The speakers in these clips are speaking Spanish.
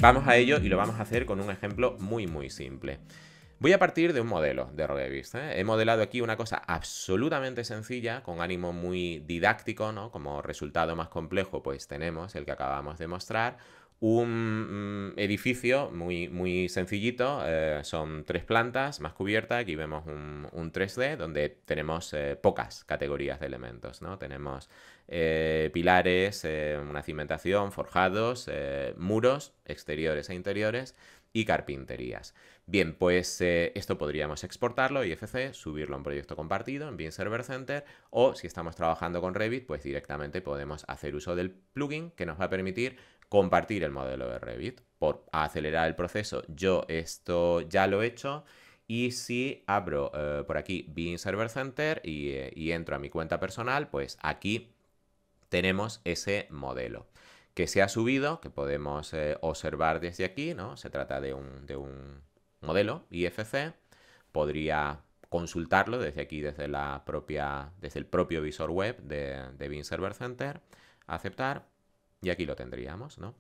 Vamos a ello y lo vamos a hacer con un ejemplo muy simple. Voy a partir de un modelo de Revit. He modelado aquí una cosa absolutamente sencilla, con ánimo muy didáctico, ¿no? Como resultado más complejo, pues tenemos el que acabamos de mostrar. Un edificio muy sencillito, son 3 plantas más cubierta. Aquí vemos un 3D donde tenemos pocas categorías de elementos, ¿no? Tenemos pilares, una cimentación, forjados, muros exteriores e interiores y carpinterías. Bien, pues esto podríamos exportarlo IFC, subirlo a un proyecto compartido en Beam Server Center, o si estamos trabajando con Revit, pues directamente podemos hacer uso del plugin que nos va a permitir compartir el modelo de Revit. Por acelerar el proceso, yo esto ya lo he hecho. Y si abro por aquí Beam Server Center y entro a mi cuenta personal, pues aquí tenemos ese modelo que se ha subido, que podemos observar desde aquí, ¿no? Se trata de un modelo IFC. Podría consultarlo desde aquí, desde el propio visor web de Beam Server Center, aceptar, y aquí lo tendríamos, ¿no?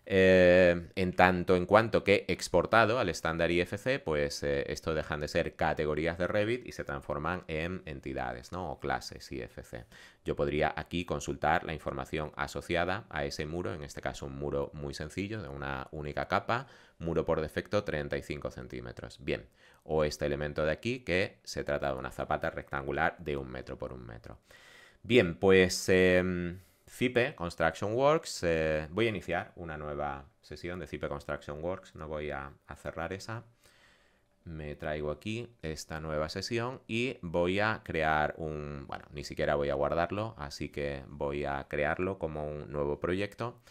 En tanto en cuanto que exportado al estándar IFC, pues esto dejan de ser categorías de Revit y se transforman en entidades, ¿no? O clases IFC. Yo podría aquí consultar la información asociada a ese muro, en este caso un muro muy sencillo, de una única capa, muro por defecto 35 centímetros. Bien, o este elemento de aquí, que se trata de una zapata rectangular de 1 metro por 1 metro. Bien, pues Cipe Construction Works, voy a iniciar una nueva sesión de Cipe Construction Works, no voy a cerrar esa. Me traigo aquí esta nueva sesión y voy a crear bueno, ni siquiera voy a guardarlo, así que voy a crearlo como un nuevo proyecto.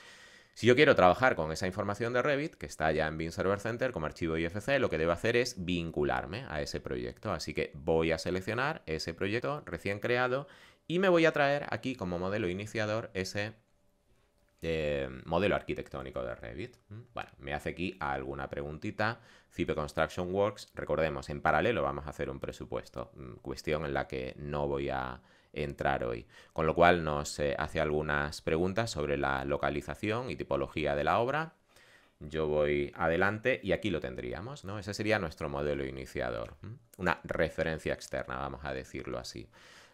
Si yo quiero trabajar con esa información de Revit, que está ya en Beam Server Center como archivo IFC, lo que debo hacer es vincularme a ese proyecto. Así que voy a seleccionar ese proyecto recién creado y me voy a traer aquí como modelo iniciador ese modelo arquitectónico de Revit. Bueno, me hace aquí alguna preguntita. Cipe Construction Works, recordemos, en paralelo vamos a hacer un presupuesto, cuestión en la que no voy a entrar hoy. Con lo cual nos hace algunas preguntas sobre la localización y tipología de la obra. Yo voy adelante y aquí lo tendríamos, ¿no? Ese sería nuestro modelo iniciador. Una referencia externa, vamos a decirlo así.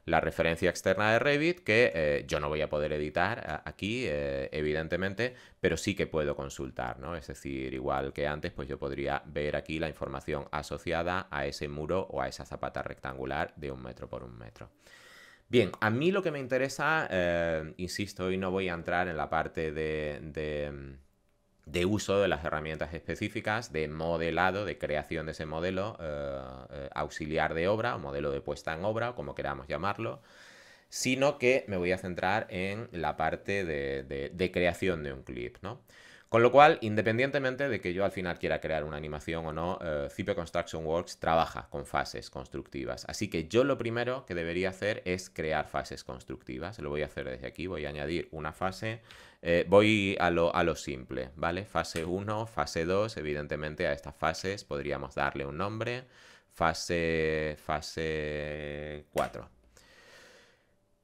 La referencia externa de Revit, que yo no voy a poder editar aquí, evidentemente, pero sí que puedo consultar, ¿no? Es decir, igual que antes, pues yo podría ver aquí la información asociada a ese muro o a esa zapata rectangular de 1 metro por 1 metro. Bien, a mí lo que me interesa, insisto, hoy no voy a entrar en la parte de uso de las herramientas específicas, de modelado, de creación de ese modelo auxiliar de obra o modelo de puesta en obra, o como queramos llamarlo, sino que me voy a centrar en la parte de creación de un clip, ¿no? Con lo cual, independientemente de que yo al final quiera crear una animación o no, Cipe Construction Works trabaja con fases constructivas. Así que yo lo primero que debería hacer es crear fases constructivas. Lo voy a hacer desde aquí, voy a añadir una fase. Voy a lo simple, ¿vale? Fase 1, fase 2, evidentemente a estas fases podríamos darle un nombre. Fase 4.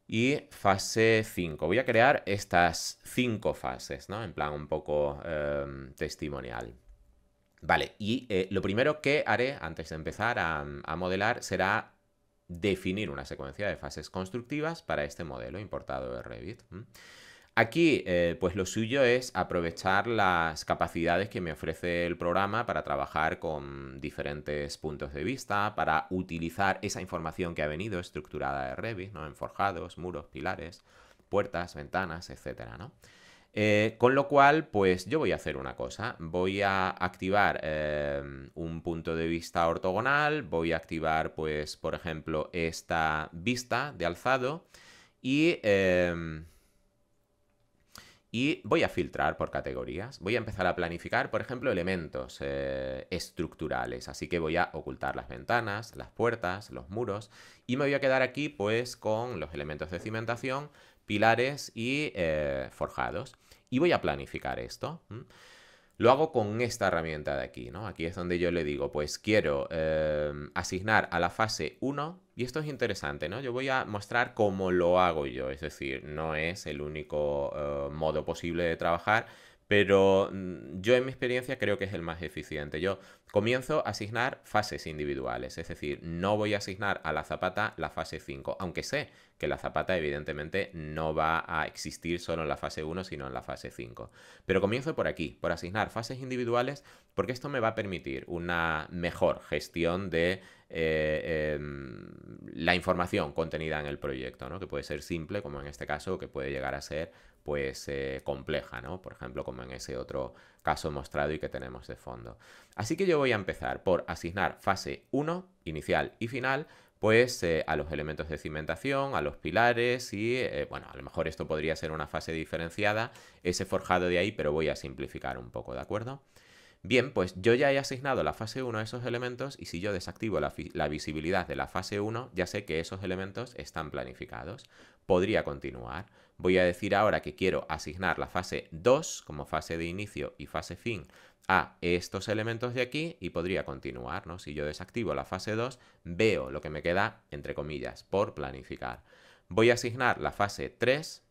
Y fase 5. Voy a crear estas 5 fases, ¿no? En plan un poco testimonial. Vale, y lo primero que haré antes de empezar a modelar será definir una secuencia de fases constructivas para este modelo importado de Revit. Aquí, pues lo suyo es aprovechar las capacidades que me ofrece el programa para trabajar con diferentes puntos de vista, para utilizar esa información que ha venido estructurada de Revit, ¿no? En forjados, muros, pilares, puertas, ventanas, etcétera, ¿no? Con lo cual, pues yo voy a hacer una cosa. Voy a activar un punto de vista ortogonal, voy a activar, pues, por ejemplo, esta vista de alzado y voy a filtrar por categorías. Voy a empezar a planificar, por ejemplo, elementos estructurales. Así que voy a ocultar las ventanas, las puertas, los muros. Y me voy a quedar aquí, pues, con los elementos de cimentación, pilares y forjados. Y voy a planificar esto. Lo hago con esta herramienta de aquí, ¿no? Aquí es donde yo le digo, pues quiero asignar a la fase 1, y esto es interesante, ¿no? Yo voy a mostrar cómo lo hago yo, es decir, no es el único modo posible de trabajar, pero yo en mi experiencia creo que es el más eficiente. Yo comienzo a asignar fases individuales, es decir, no voy a asignar a la zapata la fase 5, aunque sé que la zapata evidentemente no va a existir solo en la fase 1, sino en la fase 5. Pero comienzo por aquí, por asignar fases individuales, porque esto me va a permitir una mejor gestión de la información contenida en el proyecto, ¿no? Que puede ser simple, como en este caso, o que puede llegar a ser pues compleja, ¿no? Por ejemplo, como en ese otro caso mostrado y que tenemos de fondo. Así que yo voy a empezar por asignar fase 1, inicial y final, pues a los elementos de cimentación, a los pilares y, bueno, a lo mejor esto podría ser una fase diferenciada, ese forjado de ahí, pero voy a simplificar un poco, ¿de acuerdo? Bien, pues yo ya he asignado la fase 1 a esos elementos y si yo desactivo la visibilidad de la fase 1, ya sé que esos elementos están planificados. Podría continuar. Voy a decir ahora que quiero asignar la fase 2 como fase de inicio y fase fin a estos elementos de aquí y podría continuar, ¿no? Si yo desactivo la fase 2, veo lo que me queda, entre comillas, por planificar. Voy a asignar la fase 3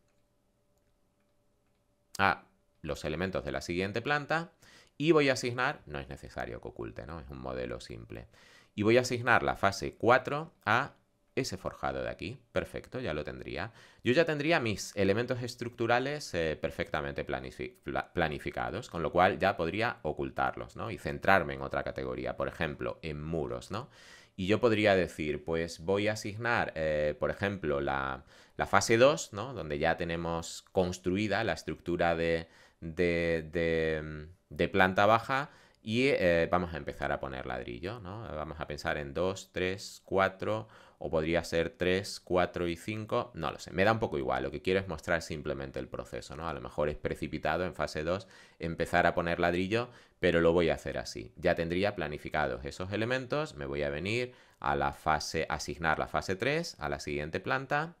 a los elementos de la siguiente planta y voy a asignar, no es necesario que oculte, ¿no? Es un modelo simple. Y voy a asignar la fase 4 a ese forjado de aquí. Perfecto, ya lo tendría. Yo ya tendría mis elementos estructurales perfectamente planificados, con lo cual ya podría ocultarlos, ¿no? Y centrarme en otra categoría, por ejemplo, en muros, ¿no? Y yo podría decir, pues voy a asignar, por ejemplo, la fase 2, ¿no? Donde ya tenemos construida la estructura de planta baja y vamos a empezar a poner ladrillo, ¿no? Vamos a pensar en 2, 3, 4 o podría ser 3, 4 y 5, no lo sé, me da un poco igual, lo que quiero es mostrar simplemente el proceso, ¿no? A lo mejor es precipitado en fase 2 empezar a poner ladrillo, pero lo voy a hacer así. Ya tendría planificados esos elementos, me voy a venir a la fase, asignar la fase 3 a la siguiente planta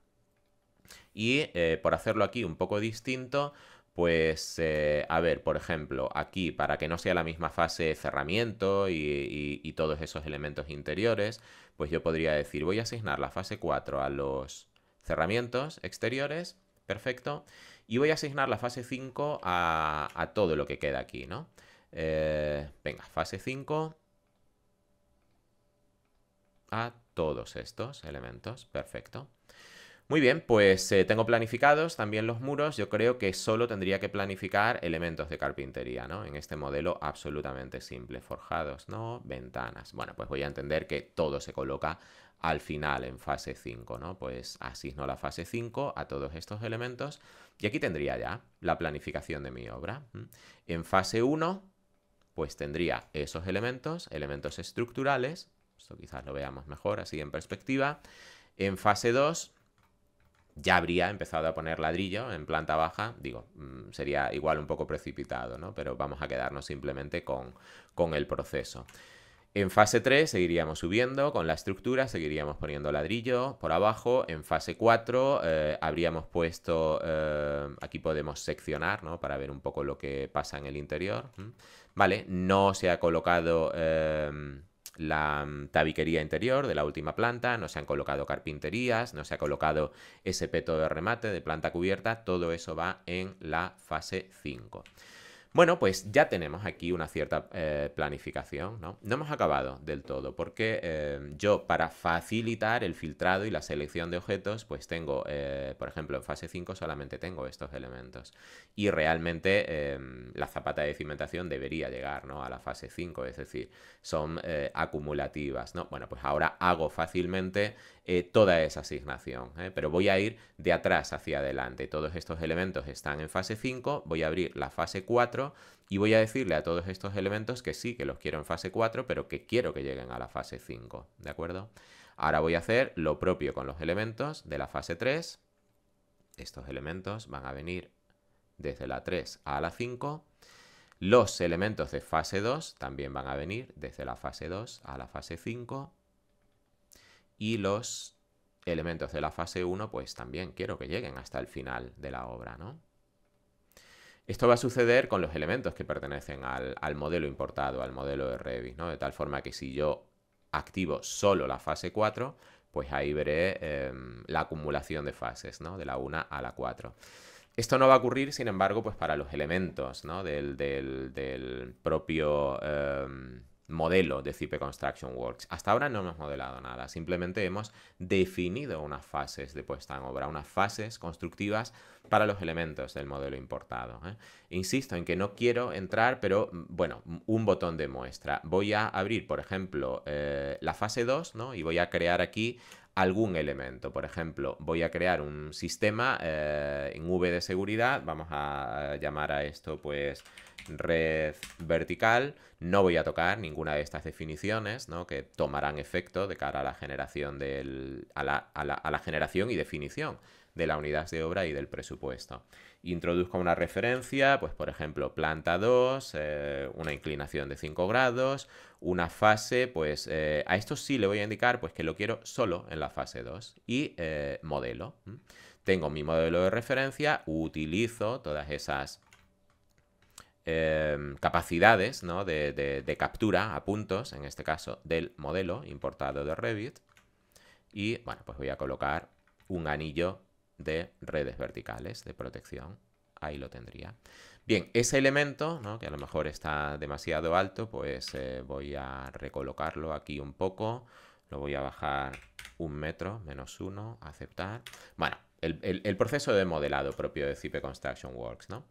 y por hacerlo aquí un poco distinto, pues, a ver, por ejemplo, aquí, para que no sea la misma fase cerramiento y todos esos elementos interiores, pues yo podría decir, voy a asignar la fase 4 a los cerramientos exteriores, perfecto, y voy a asignar la fase 5 a todo lo que queda aquí, ¿no? Venga, fase 5 a todos estos elementos, perfecto. Muy bien, pues tengo planificados también los muros. Yo creo que solo tendría que planificar elementos de carpintería, ¿no? En este modelo absolutamente simple. Forjados, ¿no? Ventanas. Bueno, pues voy a entender que todo se coloca al final en fase 5, ¿no? Pues asigno la fase 5 a todos estos elementos y aquí tendría ya la planificación de mi obra. En fase 1, pues tendría esos elementos, elementos estructurales. Esto quizás lo veamos mejor así en perspectiva. En fase 2 ya habría empezado a poner ladrillo en planta baja, digo, sería igual un poco precipitado, ¿no? Pero vamos a quedarnos simplemente con el proceso. En fase 3 seguiríamos subiendo con la estructura, seguiríamos poniendo ladrillo por abajo. En fase 4 habríamos puesto, aquí podemos seccionar, ¿no? Para ver un poco lo que pasa en el interior. Vale, no se ha colocado la tabiquería interior de la última planta, no se han colocado carpinterías, no se ha colocado ese peto de remate de planta cubierta, todo eso va en la fase 5. Bueno, pues ya tenemos aquí una cierta planificación, ¿no? No hemos acabado del todo, porque yo para facilitar el filtrado y la selección de objetos, pues tengo, por ejemplo, en fase 5 solamente tengo estos elementos. Y realmente la zapata de cimentación debería llegar, ¿no? A la fase 5, es decir, son acumulativas, ¿no? Bueno, pues ahora hago fácilmente toda esa asignación, pero voy a ir de atrás hacia adelante. Todos estos elementos están en fase 5, voy a abrir la fase 4 y voy a decirle a todos estos elementos que sí, que los quiero en fase 4, pero que quiero que lleguen a la fase 5, ¿de acuerdo? Ahora voy a hacer lo propio con los elementos de la fase 3. Estos elementos van a venir desde la 3 a la 5. Los elementos de fase 2 también van a venir desde la fase 2 a la fase 5. Y los elementos de la fase 1, pues también quiero que lleguen hasta el final de la obra, ¿no? Esto va a suceder con los elementos que pertenecen al modelo importado, al modelo de Revit, ¿no? De tal forma que si yo activo solo la fase 4, pues ahí veré la acumulación de fases, ¿no? De la 1 a la 4. Esto no va a ocurrir, sin embargo, pues para los elementos, ¿no? del propio modelo de CP Construction Works. Hasta ahora no hemos modelado nada, simplemente hemos definido unas fases de puesta en obra, unas fases constructivas para los elementos del modelo importado, ¿eh? Insisto en que no quiero entrar, pero bueno, un botón de muestra. Voy a abrir, por ejemplo, la fase 2, ¿no? Y voy a crear aquí algún elemento. Por ejemplo, voy a crear un sistema en V de seguridad. Vamos a llamar a esto, pues, red vertical. No voy a tocar ninguna de estas definiciones, ¿no? Que tomarán efecto de cara a la generación a la generación y definición de la unidad de obra y del presupuesto. Introduzco una referencia, pues por ejemplo, planta 2, una inclinación de 5 grados, una fase, pues a esto sí le voy a indicar pues que lo quiero solo en la fase 2 y modelo. Tengo mi modelo de referencia, utilizo todas esas capacidades, ¿no? de captura a puntos, en este caso del modelo importado de Revit, y bueno, pues voy a colocar un anillo de redes verticales de protección. Ahí lo tendría. Bien, ese elemento, ¿no? Que a lo mejor está demasiado alto, pues voy a recolocarlo aquí un poco. Lo voy a bajar 1 metro, -1, aceptar. Bueno, el proceso de modelado propio de CP Construction Works, ¿no?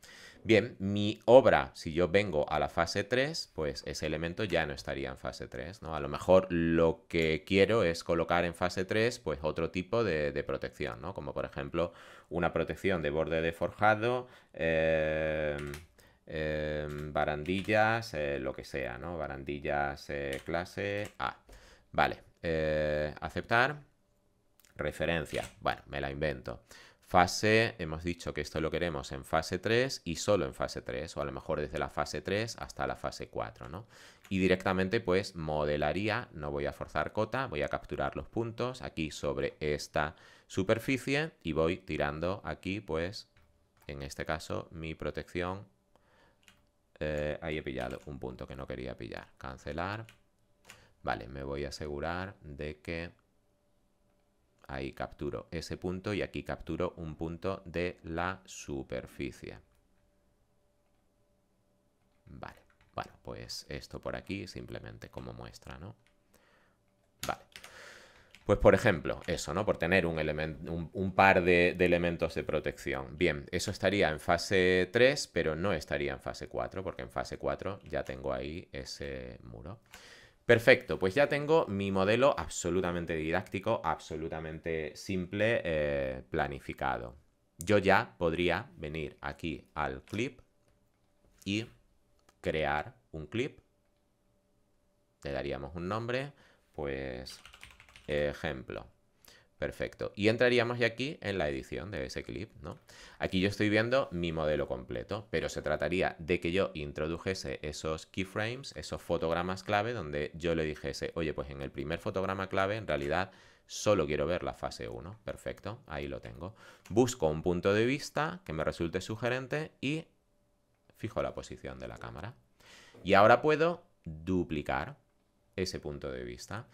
Bien, mi obra, si yo vengo a la fase 3, pues ese elemento ya no estaría en fase 3, ¿no? A lo mejor lo que quiero es colocar en fase 3, pues otro tipo de protección, ¿no? Como por ejemplo una protección de borde de forjado, barandillas, lo que sea, ¿no? Barandillas clase A. Vale, aceptar. Referencia, bueno, me la invento. Fase, hemos dicho que esto lo queremos en fase 3 y solo en fase 3, o a lo mejor desde la fase 3 hasta la fase 4, ¿no? Y directamente pues modelaría, no voy a forzar cota, voy a capturar los puntos aquí sobre esta superficie y voy tirando aquí pues, en este caso, mi protección. Ahí he pillado un punto que no quería pillar. Cancelar. Vale, me voy a asegurar de que ahí capturo ese punto y aquí capturo un punto de la superficie. Vale, bueno, pues esto por aquí simplemente como muestra, ¿no? Vale. Pues por ejemplo, eso, ¿no? Por tener un par de elementos de protección. Bien, eso estaría en fase 3, pero no estaría en fase 4, porque en fase 4 ya tengo ahí ese muro. Perfecto, pues ya tengo mi modelo absolutamente didáctico, absolutamente simple, planificado. Yo ya podría venir aquí al clip y crear un clip. Le daríamos un nombre, pues ejemplo. Perfecto. Y entraríamos ya aquí en la edición de ese clip, ¿no? Aquí yo estoy viendo mi modelo completo, pero se trataría de que yo introdujese esos keyframes, esos fotogramas clave, donde yo le dijese, oye, pues en el primer fotograma clave, en realidad, solo quiero ver la fase 1. Perfecto, ahí lo tengo. Busco un punto de vista que me resulte sugerente y fijo la posición de la cámara. Y ahora puedo duplicar ese punto de vista.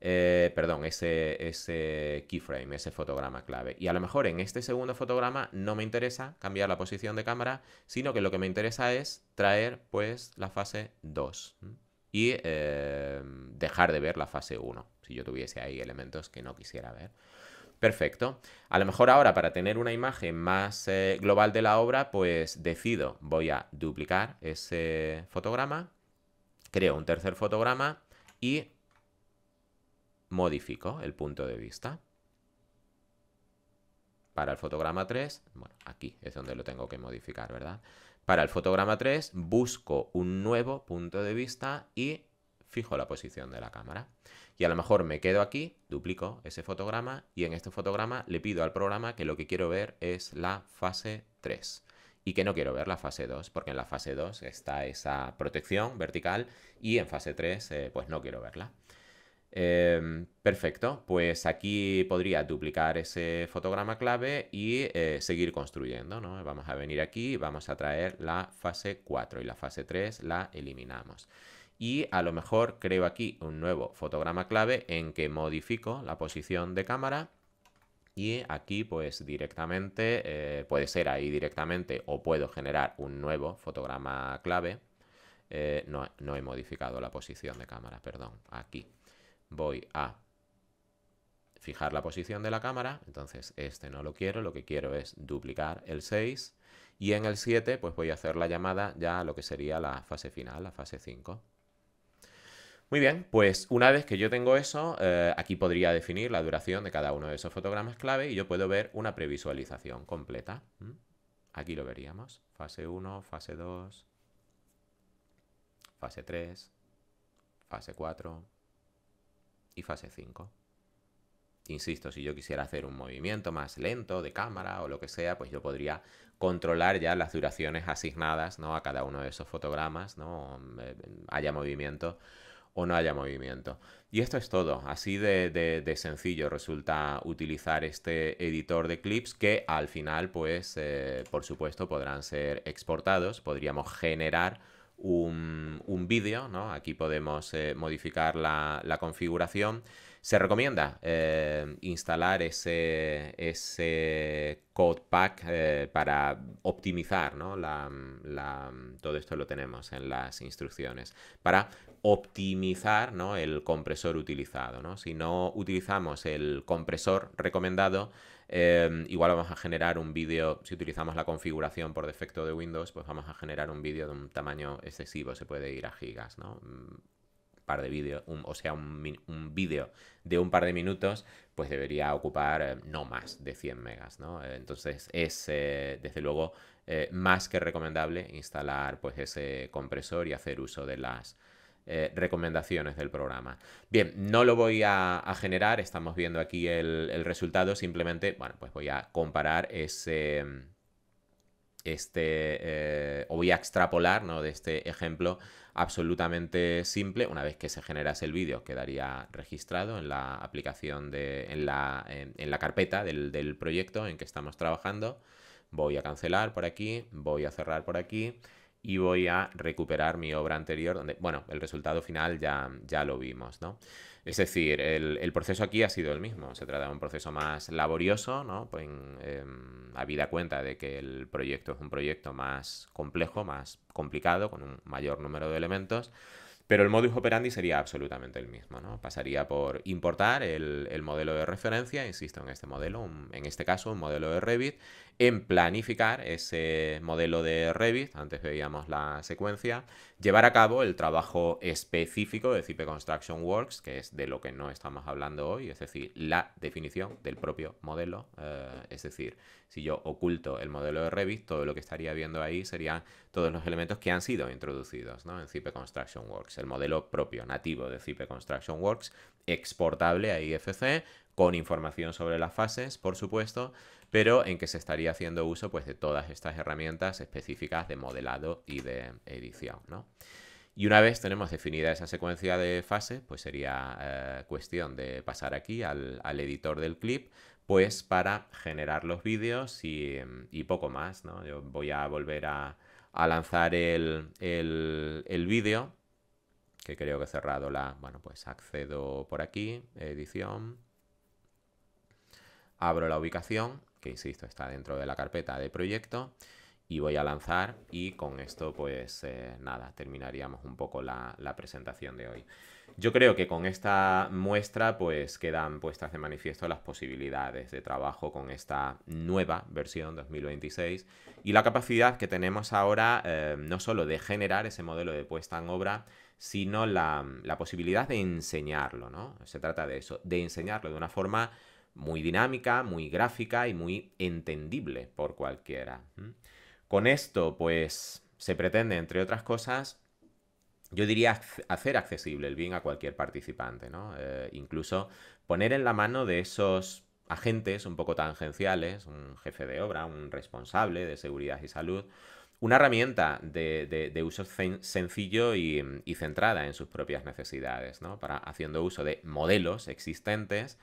Perdón, ese keyframe, ese fotograma clave. Y a lo mejor en este segundo fotograma no me interesa cambiar la posición de cámara, sino que lo que me interesa es traer pues la fase 2 y dejar de ver la fase 1, si yo tuviese ahí elementos que no quisiera ver. Perfecto. A lo mejor ahora para tener una imagen más global de la obra, pues decido, voy a duplicar ese fotograma, creo un tercer fotograma y modifico el punto de vista. Para el fotograma 3, bueno, aquí es donde lo tengo que modificar, ¿verdad? Para el fotograma 3 busco un nuevo punto de vista y fijo la posición de la cámara. Y a lo mejor me quedo aquí, duplico ese fotograma y en este fotograma le pido al programa que lo que quiero ver es la fase 3 y que no quiero ver la fase 2, porque en la fase 2 está esa protección vertical y en fase 3 pues no quiero verla. Perfecto, pues aquí podría duplicar ese fotograma clave y seguir construyendo, ¿no? Vamos a venir aquí y vamos a traer la fase 4 y la fase 3 la eliminamos. Y a lo mejor creo aquí un nuevo fotograma clave en que modifico la posición de cámara Y aquí pues directamente, puede ser ahí directamente o puedo generar un nuevo fotograma clave. No he modificado la posición de cámara, perdón. Aquí voy a fijar la posición de la cámara. Entonces este no lo quiero que es duplicar el 6. Y en el 7 pues voy a hacer la llamada ya a lo que sería la fase final, la fase 5. Muy bien, pues una vez que yo tengo eso, aquí podría definir la duración de cada uno de esos fotogramas clave y yo puedo ver una previsualización completa. Aquí lo veríamos. Fase 1, fase 2, fase 3, fase 4 y fase 5. Insisto, si yo quisiera hacer un movimiento más lento de cámara o lo que sea, pues yo podría controlar ya las duraciones asignadas, ¿no?, a cada uno de esos fotogramas, ¿no? Haya movimiento o no haya movimiento. Y esto es todo. Así de sencillo resulta utilizar este editor de clips que al final, pues, por supuesto, podrán ser exportados. Podríamos generar un vídeo, ¿no? Aquí podemos modificar la configuración. Se recomienda instalar ese code pack para optimizar, ¿no? Todo esto lo tenemos en las instrucciones. Para optimizar, ¿no?, el compresor utilizado, ¿no? Si no utilizamos el compresor recomendado, igual vamos a generar un vídeo. Si utilizamos la configuración por defecto de Windows, pues vamos a generar un vídeo de un tamaño excesivo, se puede ir a gigas, ¿no? Par de vídeos, un vídeo de un par de minutos, pues debería ocupar no más de 100 megas, ¿no? Entonces es desde luego más que recomendable instalar pues ese compresor y hacer uso de las recomendaciones del programa. Bien, no lo voy a generar, estamos viendo aquí el resultado, simplemente, bueno, pues voy a comparar o voy a extrapolar, ¿no?, de este ejemplo absolutamente simple. Una vez que se generase el vídeo, quedaría registrado en la aplicación en la carpeta del proyecto en que estamos trabajando. Voy a cancelar por aquí, voy a cerrar por aquí y voy a recuperar mi obra anterior, donde, bueno, el resultado final ya lo vimos, ¿no? Es decir, el proceso aquí ha sido el mismo. Se trata de un proceso más laborioso, ¿no? Pues, habida cuenta de que el proyecto es un proyecto más complejo, más complicado, con un mayor número de elementos. Pero el modus operandi sería absolutamente el mismo, ¿no? Pasaría por importar el modelo de referencia, insisto, en este modelo, en este caso un modelo de Revit, en planificar ese modelo de Revit, antes veíamos la secuencia, llevar a cabo el trabajo específico de Zipe Construction Works, que es de lo que no estamos hablando hoy, es decir, la definición del propio modelo. Es decir, si yo oculto el modelo de Revit, todo lo que estaría viendo ahí serían todos los elementos que han sido introducidos, ¿no?, en Zipe Construction Works, el modelo propio, nativo de Zipe Construction Works, exportable a IFC, con información sobre las fases, por supuesto, pero en que se estaría haciendo uso pues de todas estas herramientas específicas de modelado y de edición, ¿no? Y una vez tenemos definida esa secuencia de fases, pues sería cuestión de pasar aquí al editor del clip, pues para generar los vídeos y poco más, ¿no? Yo voy a volver a lanzar el vídeo, que creo que he cerrado bueno, pues accedo por aquí, edición, abro la ubicación, que insisto está dentro de la carpeta de proyecto, y voy a lanzar, y con esto pues nada, terminaríamos un poco la presentación de hoy. Yo creo que con esta muestra pues quedan puestas de manifiesto las posibilidades de trabajo con esta nueva versión 2026 y la capacidad que tenemos ahora no solo de generar ese modelo de puesta en obra, sino la posibilidad de enseñarlo, ¿no? Se trata de eso, de enseñarlo de una forma muy dinámica, muy gráfica y muy entendible por cualquiera. Con esto, pues, se pretende, entre otras cosas, yo diría hacer accesible el BIM a cualquier participante, ¿no? Incluso poner en la mano de esos agentes un poco tangenciales, un jefe de obra, un responsable de seguridad y salud, una herramienta de uso sencillo y centrada en sus propias necesidades, ¿no? Haciendo uso de modelos existentes,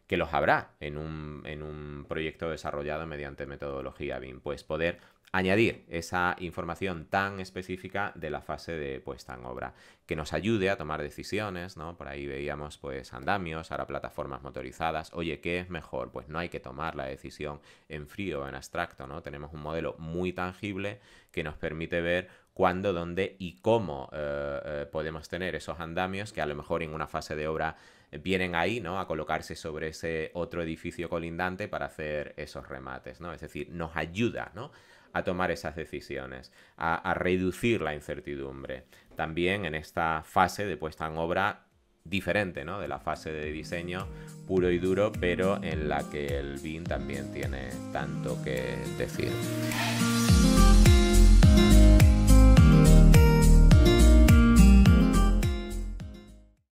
que los habrá en un proyecto desarrollado mediante metodología BIM, pues poder añadir esa información tan específica de la fase de puesta en obra, que nos ayude a tomar decisiones, ¿no? Por ahí veíamos pues andamios, ahora plataformas motorizadas. Oye, ¿qué es mejor? Pues no hay que tomar la decisión en frío o en abstracto, ¿no? Tenemos un modelo muy tangible que nos permite ver cuándo, dónde y cómo podemos tener esos andamios que a lo mejor en una fase de obra vienen ahí, ¿no? A colocarse sobre ese otro edificio colindante para hacer esos remates, ¿no? Es decir, nos ayuda, ¿no? A tomar esas decisiones, a reducir la incertidumbre. También en esta fase de puesta en obra diferente, ¿no? De la fase de diseño puro y duro, pero en la que el BIM también tiene tanto que decir.